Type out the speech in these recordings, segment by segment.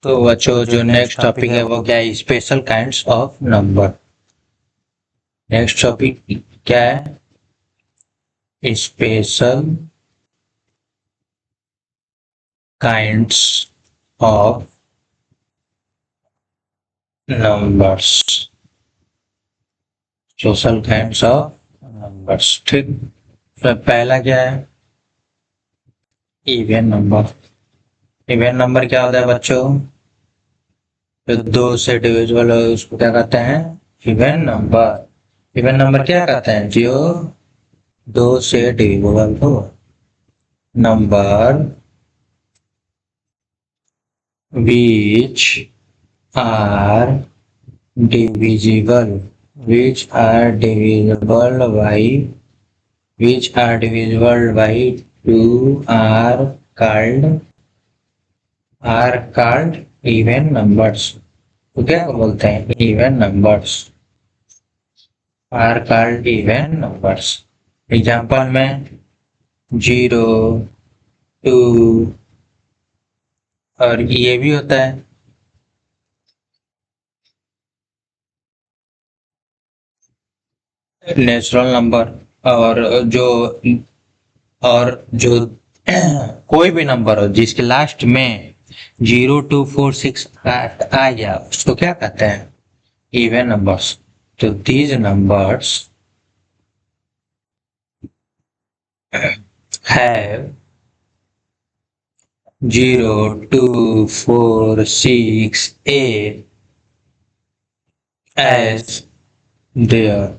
तो बच्चों जो नेक्स्ट टॉपिक है वो क्या है? Special kinds of number. Next topic क्या है? Special kinds of numbers. Special kinds of numbers, ठीक। तो पहला क्या है? Even number. इवन नंबर क्या होता है बच्चों? जो दो से डिविजिबल हो उसको क्या कहते हैं? Even number. इवन नंबर क्या कहते हैं? जो दो से डिविजिबल हो number which are divisible by two are called even numbers। तो क्या बोलते हैं? even numbers are called even numbers। Example में 0, 2 और ये भी होता है। नेचुरल नंबर और जो कोई भी नंबर हो जिसके लास्ट में 0, 2, 4, 6 आ गया उसको क्या कहते हैं? Even numbers. तो these numbers have 0, 2, 4, 6, 8 as their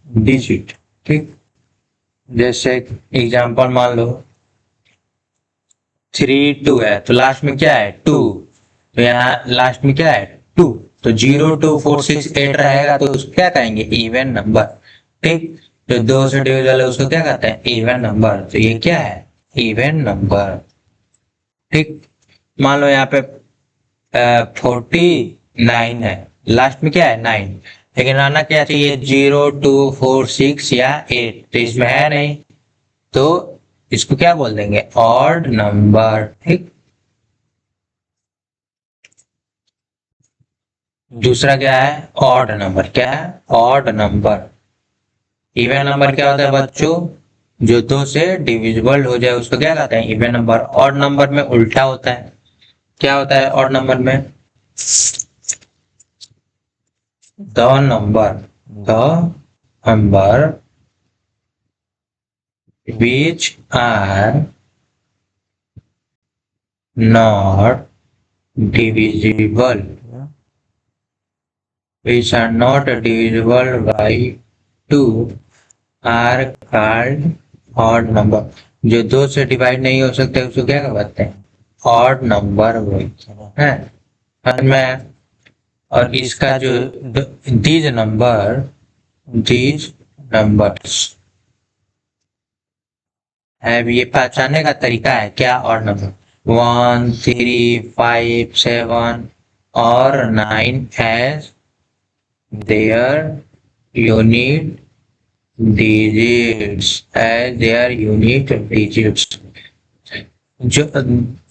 digit, ठीक। जैसे एग्जांपल मान लो 3, 2 है तो लास्ट में क्या है? 2। तो यहाँ लास्ट में क्या है? 2। तो 0, 2, 4, 6, 8 रहेगा तो उसको क्या कहेंगे? इवन नंबर, ठीक। तो दो से डिविजिबल है उसको क्या कहते हैं? Even number. तो ये क्या है? इवन नंबर, ठीक। मान लो यहाँ पे 49 है, लास्ट में क्या है? 9। लेकिन आना क्या चाहिए? 0, 2, 4, 6 या 8। तो इसमें है नहीं तो इसको क्या बोल देंगे? ऑड नंबर, ठीक। दूसरा क्या है? Odd number. क्या है? Odd number. इवन नंबर क्या होता है बच्चों? जो दो से डिविजिबल हो जाए उसको क्या कहते हैं? Even number. ऑड नंबर में उल्टा होता है। क्या होता है ऑड नंबर में? The number which are not divisible by 2 are called odd number। जो दो से डिवाइड नहीं हो सकते उसको क्या कहते हैं? ऑड नंबर बोलते हैं। समझ में आया? और इसका जो दीज नंबर्स है, ये पहचानने का तरीका है क्या? ऑड नंबर 1, 3, 5, 7 और 9 as their unit digits। जो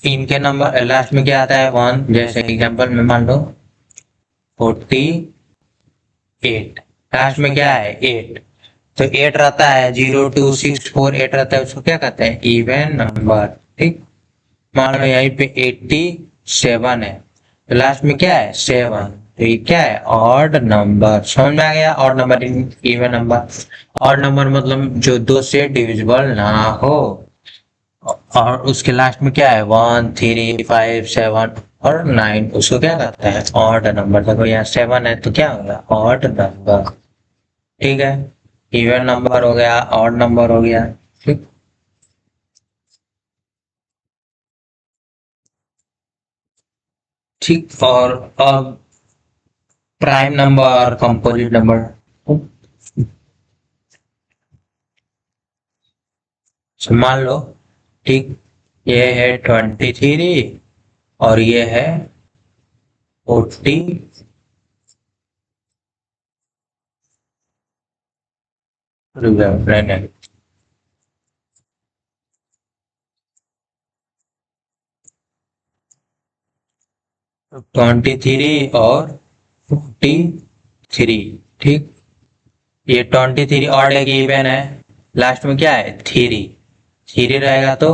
इनके नंबर लास्ट में क्या आता है? 1। जैसे एग्जांपल में मान लो 48, लास्ट में क्या है? 8। तो 8 रहता है, 0, 2, 6, 4, 8 रहता है, उसको क्या कहते हैं? इवन नंबर, ठीक। मान लो यहीं पे 87 है तो लास्ट में क्या है? 7। तो ये क्या है? Odd number. समझ में आ गया? Odd number in even number. Odd number मतलब जो दो से डिविजिबल ना हो और उसके लास्ट में क्या है? 1, 3, 5, 7 और 9, उसको क्या कहते हैं? Odd number. देखो यहाँ 7 है तो क्या होगा? ऑड नंबर, ठीक है। इवन नंबर हो गया, ऑड नंबर हो गया, ठीक। ठीक। और अब प्राइम नंबर, कंपोजिट नंबर। मान लो, ठीक, ये है 23 और ये है 40। 23 और 43, ठीक। ये 23 ऑड है कि इवन है, लास्ट में क्या है 3, 3 रहेगा तो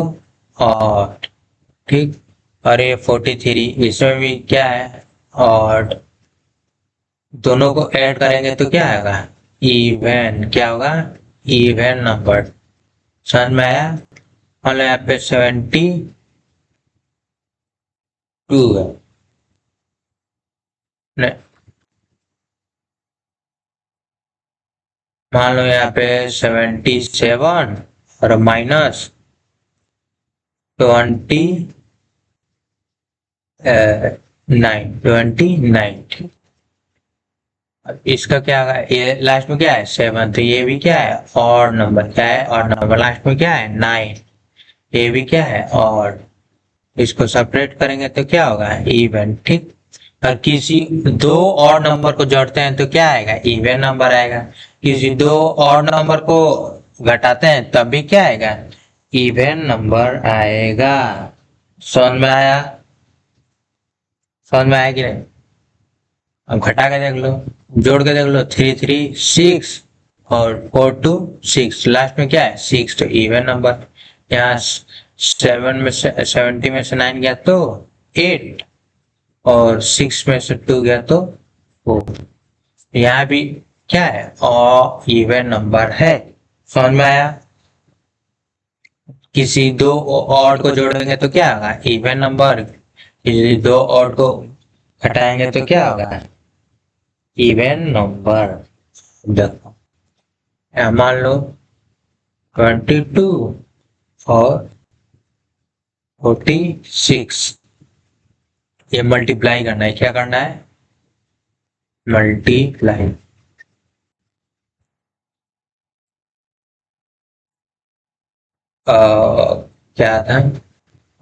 ऑड, ठीक। और ये 43 इसमें भी क्या है ऑड, दोनों को ऐड करेंगे तो क्या आएगा इवन, क्या होगा इवन नंबर। समझ में आया? मान लो यहाँ पे 72 है, मान लो यहाँ पे 77 और माइनस 29, इसका क्या है, ये लास्ट में क्या है 7, तो ये भी क्या है और नंबर, क्या है और नंबर, लास्ट में क्या है 9, ये भी क्या है और, इसको सेपरेट करेंगे तो क्या होगा इवन, ठीक। और किसी दो और नंबर को जोड़ते हैं तो क्या आएगा इवन नंबर आएगा, किसी दो और नंबर को घटाते हैं तब भी क्या आएगा इवन नंबर आएगा। समझ में आया? समझ में आया कि नहीं? अब घटा के देख लो, जोड़ के देख लो, 3 3 6 और 4 2 6, लास्ट में क्या है 6, तो इवन नंबर। यहाँ 7 में से 70 में से 9 गया तो 8 और 6 में से 2 गया तो 4, यहाँ भी क्या है और इवन नंबर है। समझ में आया? किसी दो और को जोड़ेंगे तो क्या होगा इवन नंबर, किसी दो और को घटाएंगे तो क्या होगा इवन नंबर। देखो मान लो 22 और 46, ये मल्टीप्लाई करना है, क्या करना है मल्टीप्लाई। क्या था,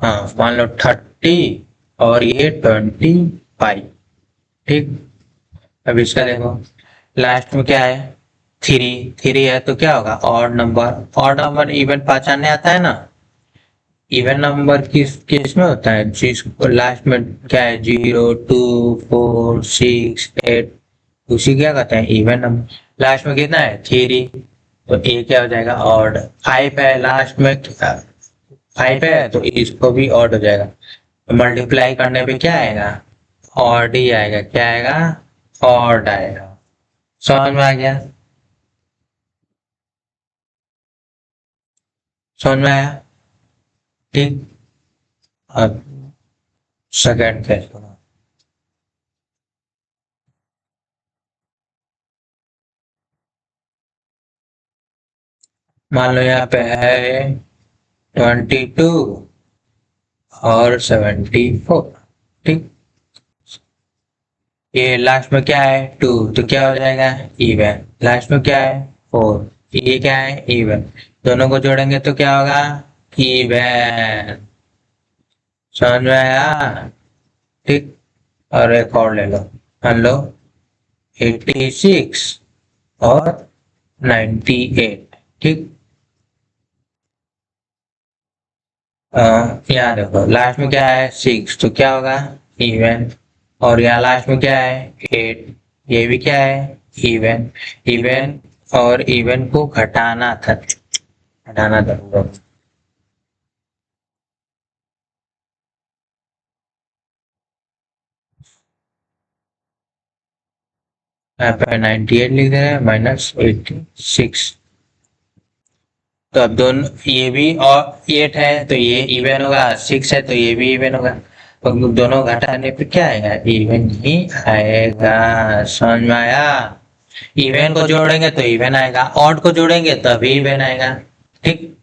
हाँ मान लो 30 और ये 25, ठीक। अब इसका देखो लास्ट में क्या है 3 3 है तो क्या होगा odd number, odd number even पहचानने आता है ना, इवन नंबर किस केस में होता है जिसको लास्ट में क्या है 0 2 4 6 8, उसी क्या कहते हैं इवन नंबर। लास्ट में कितना है 3, तो ए क्या हो जाएगा ऑड। 5 है लास्ट में, 5 है तो इसको भी ऑड हो जाएगा, मल्टीप्लाई करने पे क्या आएगा ऑड ही आएगा, क्या आएगा ऑड आएगा। समझ में आ गया? समझ में आया, ठीक। अब सेकंड फेज, मान लो यहाँ पे है 22 और 74, ठीक। ये लास्ट में क्या है 2, तो क्या हो जाएगा इवन, लास्ट में क्या है 4, ये क्या है इवन, दोनों को जोड़ेंगे तो क्या होगा इवन। समझ में आया, ठीक। और एक और ले लो, मान लो 86 और 98, ठीक। यहाँ देखो लास्ट में क्या है 6, तो क्या होगा इवन, और यहाँ लास्ट में क्या है 8, ये भी क्या है इवन, इवन और इवन को घटाना था, घटाना था। यहाँ पे 98 लिख दे रहे हैं -86, तो अब दोनों ये भी और 8 है तो ये इवन होगा, 6 है तो ये भी इवन होगा, तो दोनों घटाने पे क्या आएगा इवन ही आएगा। समझ में आया? इवन को जोड़ेंगे तो इवन आएगा, ऑड को जोड़ेंगे तभी इवन आएगा, ठीक।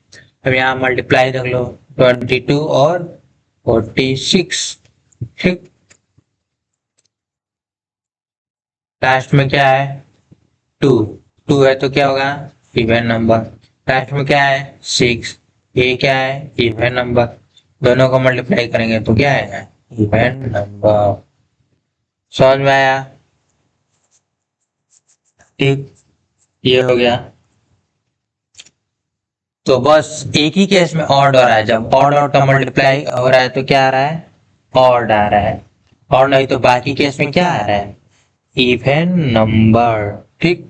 अब यहाँ मल्टीप्लाई देख लो 22 और 46, ठीक। लास्ट में क्या है 2, 2 है तो क्या होगा इवन नंबर, लास्ट में क्या है 6, ये क्या है इवन नंबर, दोनों को मल्टीप्लाई करेंगे तो क्या आएगा इवन नंबर। समझ में आया, ठीक। ये हो गया, तो बस एक ही केस में ऑड हो रहा है, जब ऑड और का मल्टीप्लाई हो रहा है तो क्या आ रहा है ऑड आ रहा है, और नहीं तो बाकी केस में क्या आ रहा है, इवन नंबर। ठीक,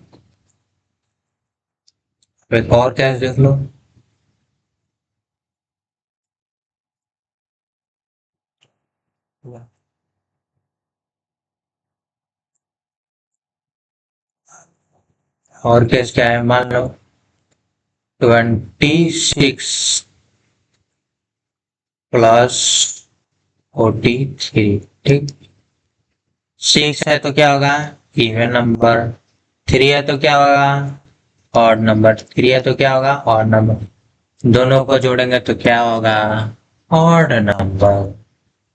एक और केस देख लो। और केस क्या है, मान लो 26 प्लस 43। ठीक, 6 है तो क्या होगा, इवन नंबर। 3 है तो क्या होगा, ऑड नंबर। 3 है तो क्या होगा, ऑड नंबर। दोनों को जोड़ेंगे तो क्या होगा, ऑड नंबर।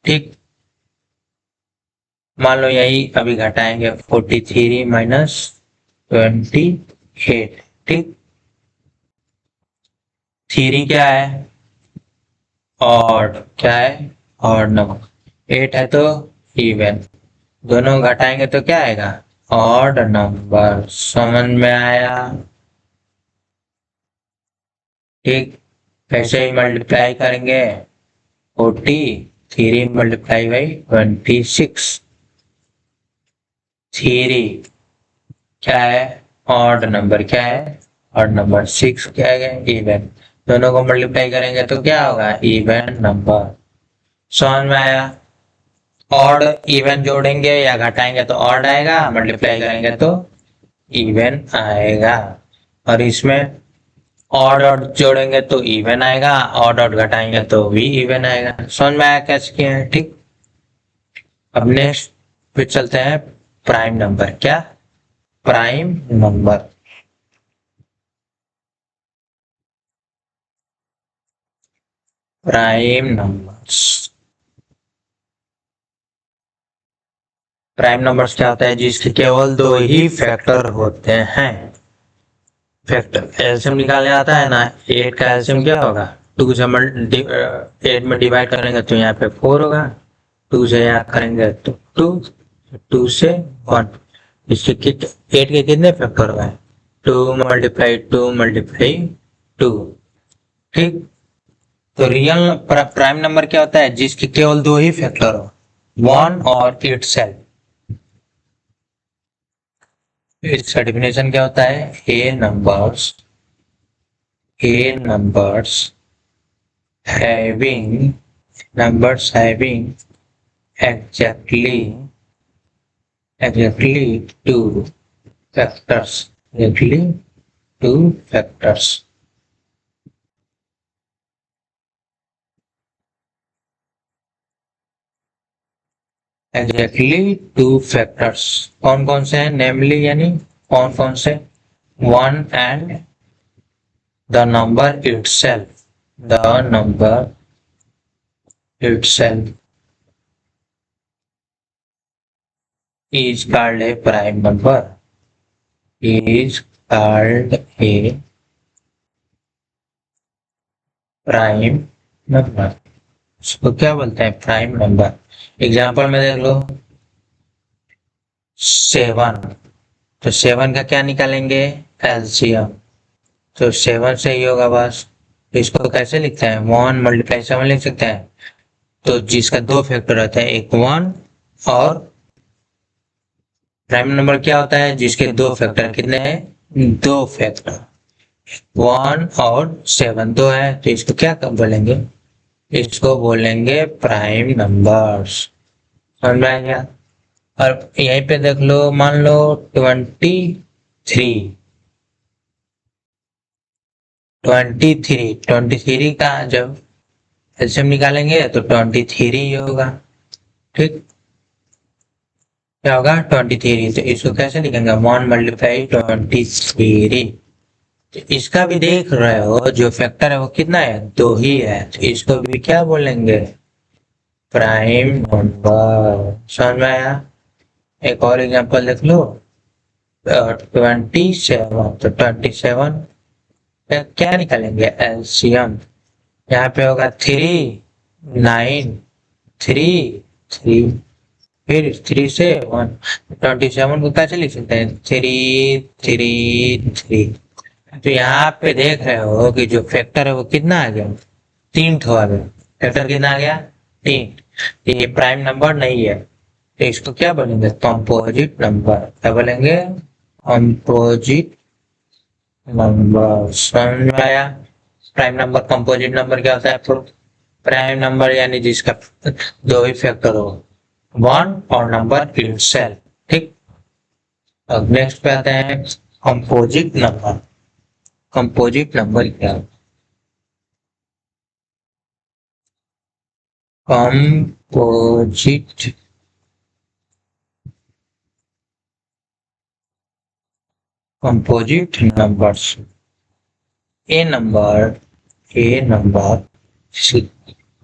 ठीक, मान लो यही अभी घटाएंगे 43 माइनस 28। ठीक, 3 क्या है, ऑड। क्या है, ऑड नंबर। 8 है तो इवन। दोनों घटाएंगे तो क्या आएगा, ऑड नंबर। समझ में आया। ठीक, कैसे ही मल्टीप्लाई करेंगे, 43 मल्टीप्लाई बाई 26। 3 क्या है, ऑड नंबर। क्या है, ऑड नंबर। 6 क्या है, इवन। दोनों को मल्टीप्लाई करेंगे तो क्या होगा, इवन नंबर। समझ में आया। ऑड इवन जोड़ेंगे या घटाएंगे तो ऑड आएगा, मल्टीप्लाई करेंगे तो इवन आएगा। और इसमें ऑड ऑड जोड़ेंगे तो इवन आएगा, ऑड ऑड घटाएंगे तो भी इवन आएगा। समझ में आया कैसे किया है। ठीक, अब नेक्स्ट पे चलते हैं, प्राइम नंबर। क्या, prime number. Prime numbers. Prime numbers क्या होता है, जिसके केवल दो ही फैक्टर होते हैं। फैक्टर एलसीएम निकालने आता है ना, 8 का एलसीएम क्या होगा, 2 से 8 में डिवाइड करेंगे तो यहाँ पे 4 होगा, 2 से यहाँ करेंगे तो 2, 2 से 1। इसके 8 के कितने फैक्टर हो गए, 2 मल्टीप्लाई 2 मल्टीप्लाई 2। ठीक, तो रियल प्राइम नंबर क्या होता है, जिसके केवल दो ही फैक्टर हो, 1 और इटसेल्फ। इसका डेफिनेशन क्या होता है, ए numbers having exactly two factors. Exactly two factors. Exactly two factors. कौन कौन से हैं, namely यानी कौन कौन से, 1 and the number itself. The number itself is called a prime number. Is called a prime number. इसको क्या बोलते हैं, प्राइम नंबर। एग्जाम्पल में देख लो 7, तो 7 का क्या निकालेंगे, एलसीएम। तो 7 से ही होगा बस। तो इसको कैसे लिखते हैं, 1 मल्टीप्लाई 7 लिख सकते हैं। तो जिसका दो फैक्टर रहता है, एक 1 और प्राइम नंबर क्या होता है, जिसके दो फैक्टर कितने हैं, दो फैक्टर, 1 और 7 दो है, तो इसको क्या कब बोलेंगे, इसको बोलेंगे प्राइम नंबर्स। समझ में आ गया। और यहीं पे देख लो, मान लो 23 का जब एलसीएम निकालेंगे तो 23 ही होगा। ठीक, क्या होगा, 23। तो इसको कैसे लिखेंगे, 1 मल्टीप्लाई 23। तो इसका भी देख रहे हो, जो फैक्टर है वो कितना है, दो ही है, तो इसको भी क्या बोलेंगे, प्राइम नंबर। समझ में आया। एक और एग्जांपल देख लो, 27। तो 27 क्या निकालेंगे, एलसीएम। यहाँ पे होगा 3 9 3 3, फिर 3 से 1। 27 को कैसे लिख सकते हैं, 3 3 3। तो यहाँ पे देख रहे हो कि जो फैक्टर है वो कितना आ गया, 3 ठो आ गया। फैक्टर कितना आ गया, 3। ये प्राइम नंबर नहीं है, तो इसको क्या बोलेंगे? Composite number. क्या बोलेंगे? Composite number. समझ में आया? प्राइम नंबर कंपोजिट नंबर क्या होता है? प्राइम नंबर यानी जिसका दो ही फैक्टर हो, वन और नंबर इटसेल्फ। ठीक। अब नेक्स्ट पे आते हैं कंपोजिट नंबर। कंपोजिट नंबर क्या है? Composite composite numbers. A number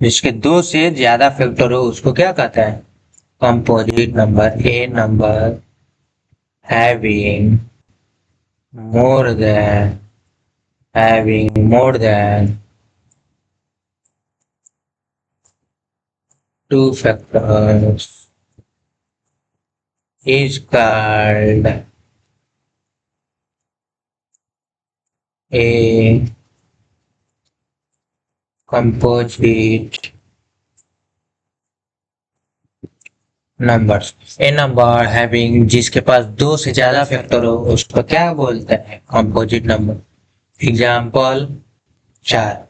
जिसके दो से ज्यादा फैक्टर हो उसको क्या कहता है? Composite number. A number having more than two factors is called a composite numbers। A number having जिसके पास दो से ज्यादा फैक्टर हो उसको क्या बोलते हैं? Composite number. एग्जाम्पल, चार।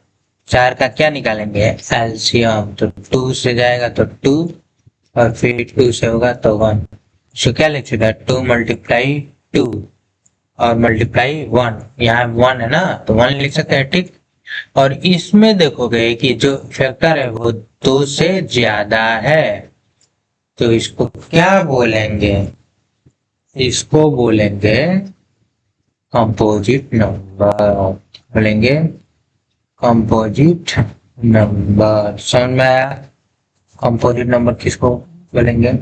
चार का क्या निकालेंगे? एलसीएम। तो टू से जाएगा तो टू, और फिर टू से होगा तो वन। सो क्या लिख सकते हैं? टू मल्टीप्लाई टू और मल्टीप्लाई वन। यहाँ वन है ना तो वन लिख सकते हैं। ठीक। और इसमें देखोगे कि जो फैक्टर है वो दो से ज्यादा है, तो इसको क्या बोलेंगे? इसको बोलेंगे कंपोजिट नंबर। बोलेंगे कंपोजिट नंबर। समझ में आया? कंपोजिट नंबर किसको बोलेंगे?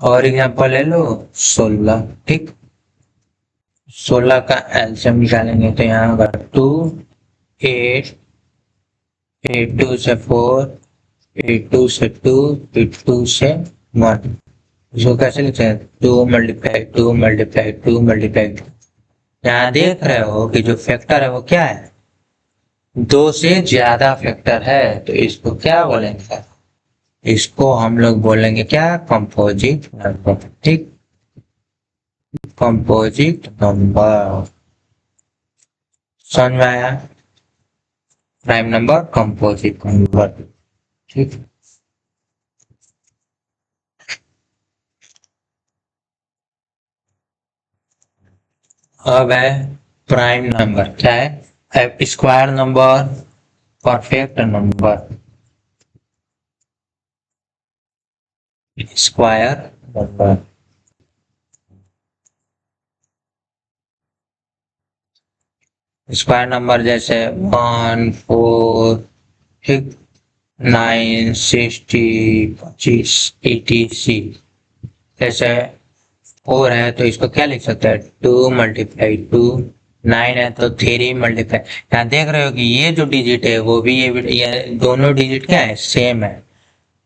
और एग्जांपल ले लो, 16। ठीक। 16 का एलसीएम निकालेंगे तो यहाँ होगा 2, 8, 8 2 से 4, 8 2 से 2, 8 2 से 1। इसको कैसे लिखते हैं? 2 मल्टीप्लाई 2 मल्टीप्लाई 2 मल्टीप्लाई 2। यहाँ देख रहे हो कि जो फैक्टर है वो क्या है? दो से ज्यादा फैक्टर है, तो इसको क्या बोलेंगे? इसको हम लोग बोलेंगे क्या? Composite number. ठीक। Composite number. समझ में आया? Prime number composite number. ठीक। अब है प्राइम नंबर। क्या है? Square number, perfect number. Square number. Square number जैसे 1, 4, ठीक, 9, 60, 25, 80। जैसे 4 है तो इसको क्या लिख सकते हैं? 2 मल्टीप्लाई 2। 9 है तो 3 मल्टीप्लाई। यहाँ देख रहे हो कि ये जो डिजिट है वो भी ये दोनों डिजिट क्या है? सेम है।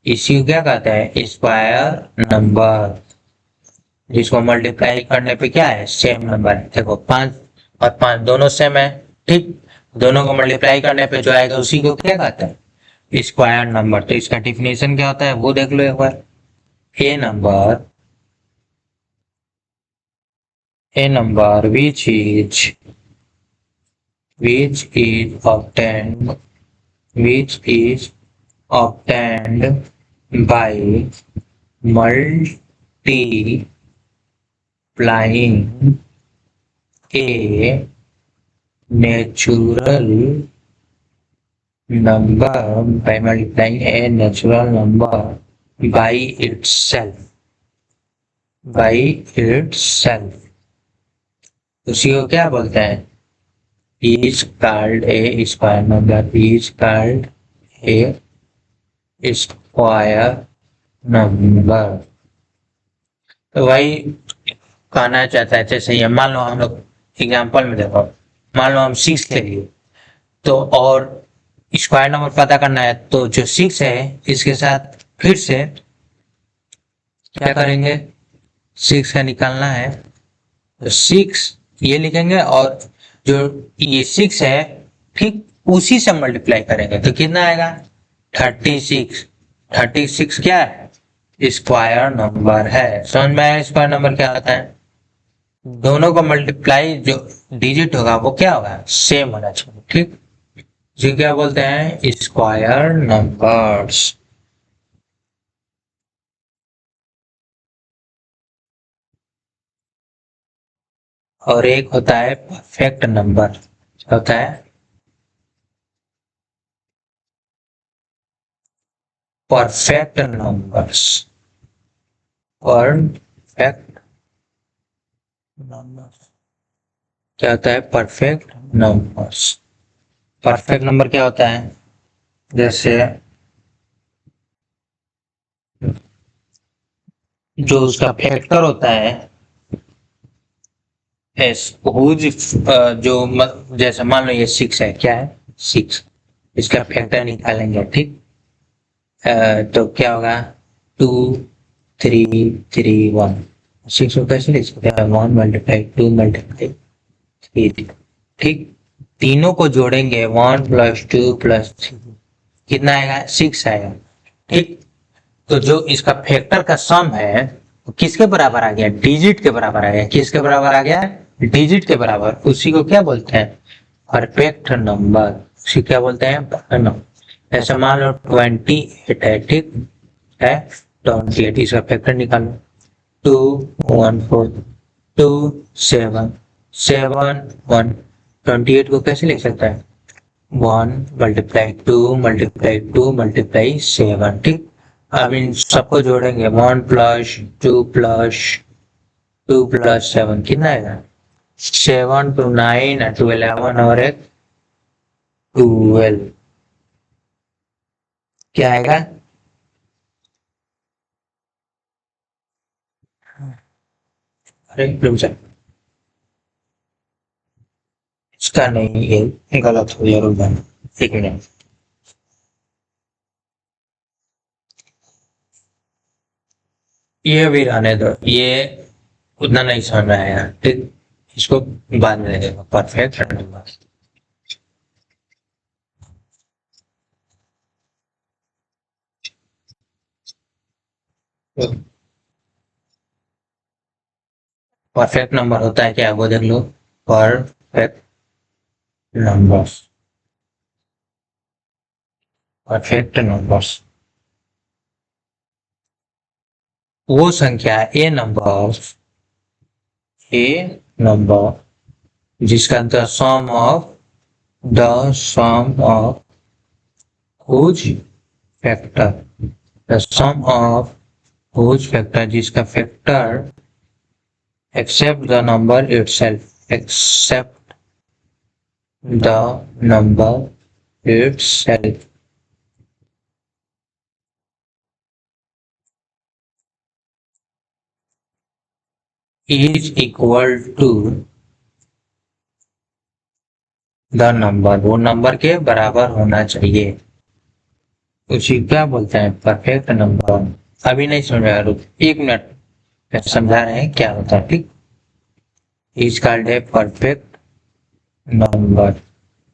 इसी को क्या कहते हैं? Square number. जिसको मल्टीप्लाई करने पे क्या है? सेम नंबर है। देखो 5 और 5 दोनों सेम है। ठीक। दोनों को मल्टीप्लाई करने पे जो आएगा उसी को क्या कहते हैं? Square number. तो इसका डिफिनेशन क्या होता है वो देख लो एक बार। ए number which is obtained by multiplying a natural number by itself। उसी को क्या बोलते हैं? is called a square number। is called a square number। तो वही कहना चाहता है। जैसे ये मान लो हम लोग एग्जांपल में देखो, मान लो हम 6 ले लिए तो, और स्क्वायर नंबर पता करना है तो जो 6 है इसके साथ फिर से क्या करेंगे? 6 का निकालना है तो 6 ये लिखेंगे, और जो ये 6 है ठीक उसी से मल्टीप्लाई करेंगे तो कितना आएगा? 36। 36 क्या है? स्क्वायर नंबर है। समझ में आया स्क्वायर नंबर क्या होता है? दोनों का मल्टीप्लाई जो डिजिट होगा वो क्या होगा? सेम होना चाहिए। ठीक, जी क्या बोलते हैं? Square numbers. और एक होता है परफेक्ट नंबर। क्या होता है? Perfect numbers. परफेक्ट नंबर्स क्या होता है? Perfect numbers. परफेक्ट नंबर क्या होता है? जैसे जो उसका फैक्टर होता है एस हुज, जैसे मान लो ये 6 है, क्या है? 6, इसका फैक्टर निकालेंगे। ठीक, तो क्या होगा? 2 3 3 1। 6 को कैसे लिख सकते हैं? 1 × 2 × 3। ठीक, तीनों को जोड़ेंगे 1 + 2 + 3, कितना आएगा? 6 आएगा। ठीक, तो जो इसका फैक्टर का सम है वो किसके बराबर आ गया? डिजिट के बराबर आ गया। किसके बराबर आ गया? डिजिट के बराबर। उसी को क्या बोलते हैं? Perfect number. उसी क्या बोलते हैं? Perfect number. ऐसे मान लो 28 है। ठीक है, 28 इसका फैक्टर निकालो। 2 1 4 2 7 7 1। 28 को कैसे लिख सकता है? 1 × 2 × 2 × 7। अब इन सबको जोड़ेंगे 1 + 2 + 2 + 7, कितना आएगा? 7 2 9 2 11 और एक 12, क्या आएगा? अरे रुक जा, इसका नहीं, ये गलत हो गया। रुक जा, एक मिनट। ये भी रहने दो, ये उतना नहीं समझ में आया। ठीक, इसको बाद में देखेगा। Perfect number. परफेक्ट नंबर होता है क्या? वो देख लो। Perfect numbers. परफेक्ट नंबर्स वो संख्या, ए नंबर जिसका the sum of whose factor, the sum of whose factor जिसका factor except the number itself, except the number itself is equal to the number, वो नंबर के बराबर होना चाहिए। उसी क्या बोलते हैं? Perfect number. अभी नहीं समझ में आया, रुक 1 मिनट, समझा रहे हैं क्या होता है। ठीक, is called a perfect number.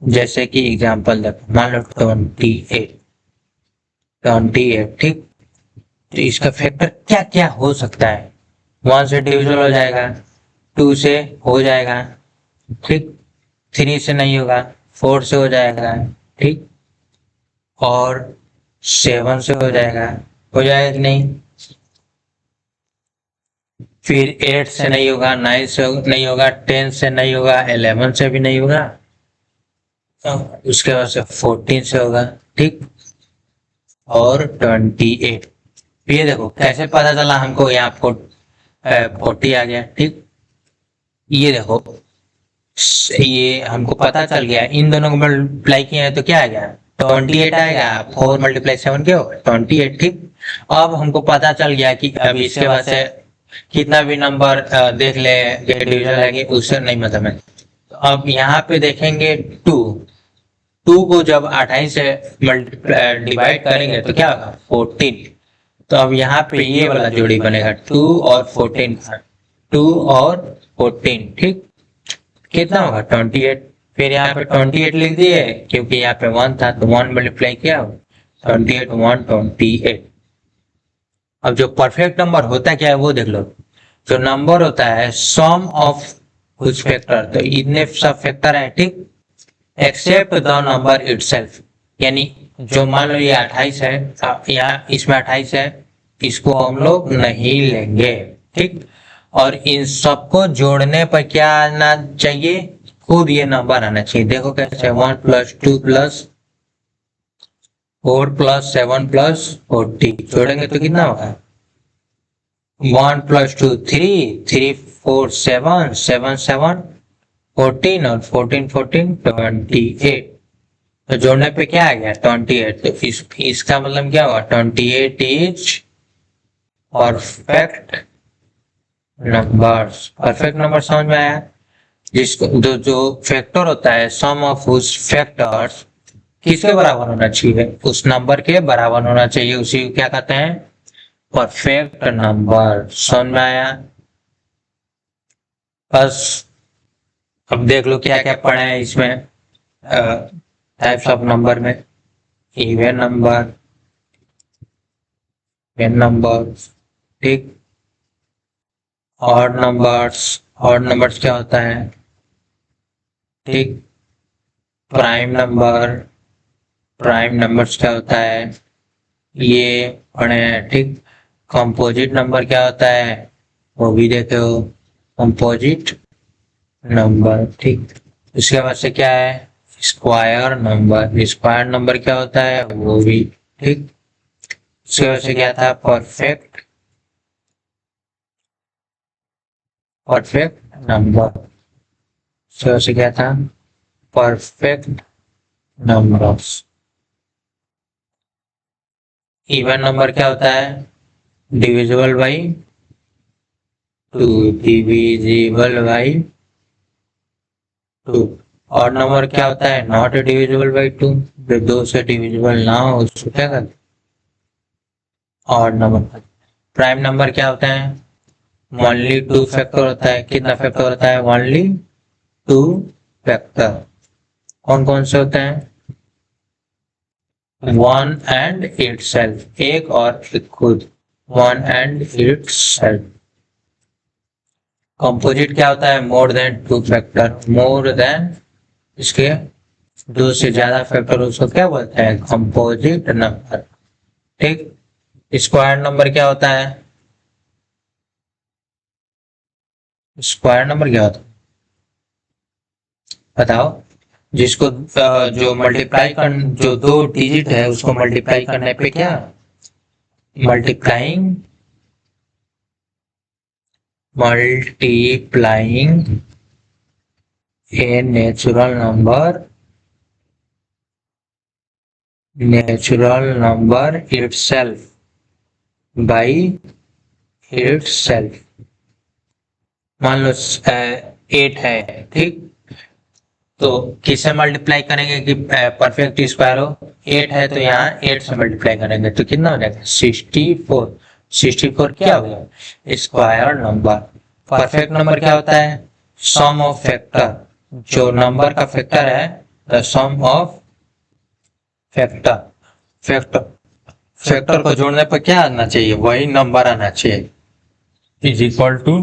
जैसे कि एग्जांपल देखो, मान लो 28। ठीक, तो इसका फैक्टर क्या क्या हो सकता है? 1 से डिविजल हो जाएगा, 2 से हो जाएगा, ठीक, 3 से नहीं होगा, 4 से हो जाएगा, ठीक, और 7 से हो जाएगा। हो जाएगा कि नहीं? फिर 8 से नहीं होगा, 9 से नहीं होगा, 10 से नहीं होगा, 11 से भी नहीं होगा, उसके बाद से 14 से होगा, ठीक, और 28। ये देखो कैसे पता चला हमको? यहाँ 40 आ गया। ठीक, ये देखो, ये हमको पता चल गया। इन दोनों को मल्टीप्लाई किया है तो क्या आ गया? 28 आएगा। 4 × 7 क्या होगा? 28। ठीक, अब हमको पता चल गया कि अब इसके बाद से कितना भी नंबर देख ले डिविजन लगे, उससे नहीं मतलब है। तो अब यहाँ पे देखेंगे 2 को जब 28 से डिवाइड करेंगे तो क्या होगा? 14। तो अब यहाँ पे ये वाला जोड़ी बनेगा 2 और 14 का, 2 और 14। ठीक, कितना होगा? 28। फिर यहाँ पे 28 लिख दिए, क्योंकि यहाँ पे 1 था तो 1 मल्टीप्लाई किया, 28 128। अब जो परफेक्ट नंबर होता है क्या है वो देख लो। जो नंबर होता है सम ऑफ कुछ फैक्टर, तो इतने सब फैक्टर है ठीक, एक्सेप्ट द नंबर इटसेल्फ, यानी जो मान लो ये 28 है, यहाँ इसमें 28 है, इसको हम लोग नहीं लेंगे ठीक। और इन सबको जोड़ने पर क्या आना चाहिए, खुद ये नंबर आना चाहिए। देखो कैसे, 1 + 2 + 4 + 7 + 40 जोड़ेंगे तो कितना होगा, 1 + 2 3, 3 4 7, 7 7 14 और 14 14 28। तो जोड़ने पे क्या आ गया 28। तो इसका मतलब क्या हुआ, 28 is perfect numbers. Perfect number समझ में आया। जिसको जो फैक्टर होता है सम ऑफ उस फैक्टर्स किसके बराबर होना चाहिए, उस नंबर के बराबर होना चाहिए, उसी को क्या कहते हैं, परफेक्ट नंबर। समझ में आया। बस अब देख लो क्या क्या पढ़े हैं इसमें टाइप्स ऑफ नंबर में, इवन नंबर, ठीक, ऑड नंबर्स क्या होता है ठीक, प्राइम नंबर्स क्या होता है ये पढ़े हैं ठीक। कंपोजिट नंबर क्या होता है वो भी देखे हो, कंपोजिट नंबर ठीक। उसके बाद से क्या है, स्क्वायर नंबर क्या होता है वो भी ठीक। उसके बाद से क्या था, परफेक्ट नंबर। उसके बाद से क्या था, परफेक्ट नंबर्स। इवन नंबर क्या होता है, डिविजिबल बाई 2। ऑड नंबर क्या होता है, नॉट डिविजिबल बाई 2, जो 2 से डिविजिबल ना हो उसको क्या करते, ऑड नंबर। प्राइम नंबर क्या होता है, ओनली 2 फैक्टर होता है। कितना फैक्टर होता है, ओनली 2 फैक्टर। कौन कौन से होते हैं, 1 and itself, एक और खुद, 1 and itself। कंपोजिट क्या होता है, more than 2 factor, more than इसके 2 से ज्यादा फैक्टर, उसको क्या बोलते हैं, कंपोजिट नंबर ठीक। स्क्वायर नंबर क्या होता है, स्क्वायर नंबर क्या होता है बताओ, जिसको जो मल्टीप्लाई कर, जो 2 डिजिट है उसको मल्टीप्लाई करने पे क्या, multiplying a natural number itself by itself. मान लो 8 है ठीक, तो किससे मल्टीप्लाई करेंगे कि परफेक्ट स्क्वायर हो, 8 है तो यहाँ 8 से मल्टीप्लाई करेंगे तो कितना हो जाएगा 64। 64 क्या हो गया, स्क्वायर नंबर। परफेक्ट नंबर क्या होता है, सम ऑफ फैक्टर, जो नंबर का फैक्टर है द सम ऑफ फैक्टर को जोड़ने पर क्या आना चाहिए, वही नंबर आना चाहिए, is equal to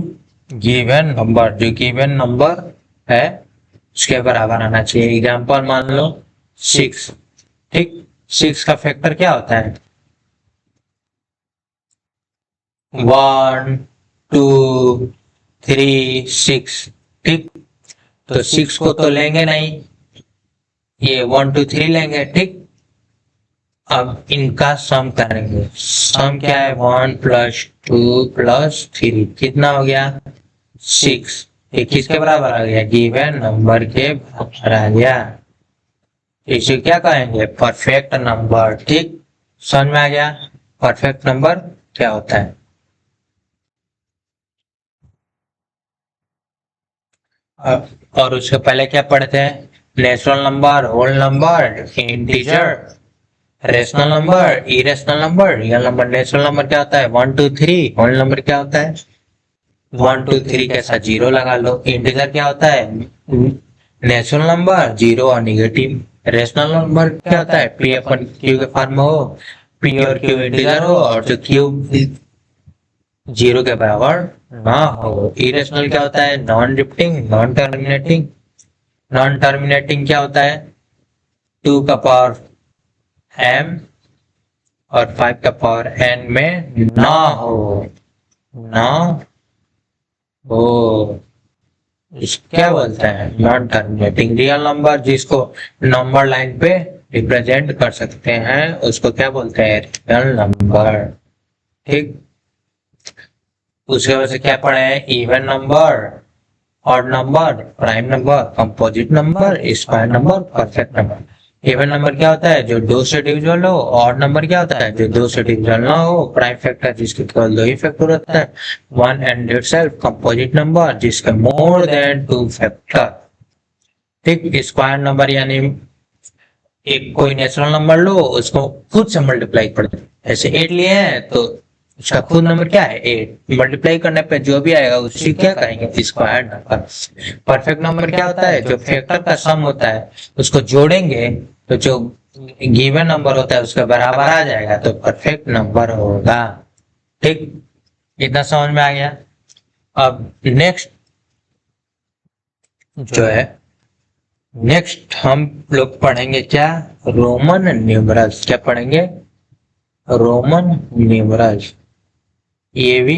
given number, जो गिवन नंबर है उसके बराबर आना चाहिए। एग्जाम्पल मान लो 6 ठीक, 6 का फैक्टर क्या होता है, 1 2 3 6 ठीक। तो 6 को तो लेंगे नहीं, ये 1 2 3 लेंगे ठीक। अब इनका सम करेंगे, सम क्या है, 1 + 2 + 3 कितना हो गया 6। ये किसके बराबर आ गया, गिवन नंबर के बराबर आ गया। इसे क्या कहेंगे, परफेक्ट नंबर ठीक। समझ में आ गया परफेक्ट नंबर क्या होता है। और उसके पहले क्या पढ़ते हैं, natural number, whole number, integer, rational number, irrational number, real number. Natural number क्या होता है 1 2 3, होल नंबर क्या होता है 1 2 3 के साथ 0 लगा लो। इंटीजर क्या होता है, नेचुरल नंबर 0 और नेगेटिव रेशनल नंबर क्या होता है, पी अपन क्यू के फॉर्म में हो, पी और क्यू इंटीजर हो और जो क्यू 0 के बराबर ना हो। इरेशनल क्या होता है, non repeating, non terminating. Non terminating क्या होता है, 2 का पावर m और 5 का पावर n में ना हो, ना हो, क्या बोलते हैं, नॉन टर्मिनेटिंग। रियल नंबर जिसको नंबर लाइन पे रिप्रेजेंट कर सकते हैं उसको क्या बोलते हैं, रियल नंबर। ठीक, उसके वजह से क्या पढ़े हैं, even number, odd number, prime number, composite number, square number, perfect number. Even number क्या होता है, जो 2 से डिविजिबल हो। ऑड नंबर क्या होता है, जो 2 से डिविजिबल ना हो। प्राइम फैक्टर जिसके केवल 2 ही फैक्टर होता है, 1 एंड इटसेल्फ। कंपोजिट नंबर जिसके मोर देन 2 फैक्टर। ठीक, स्क्वायर नंबर यानी एक कोई नेचुरल नंबर लो, उसको खुद से मल्टीप्लाई कर दो। ऐसे 8 लिए हैं तो उसका खुद नंबर क्या है, 8। मल्टीप्लाई करने पे जो भी आएगा उसी क्या करेंगे, स्क्वायर नंबर। परफेक्ट नंबर क्या होता है, जो फैक्टर का सम होता है उसको जोड़ेंगे तो जो गिवन नंबर होता है उसके बराबर आ जाएगा तो परफेक्ट नंबर होगा। ठीक, इतना समझ में आ गया। अब नेक्स्ट जो है, नेक्स्ट हम लोग पढ़ेंगे क्या, रोमन न्यूमरल्स। क्या पढ़ेंगे, रोमन न्यूमरल्स। ये भी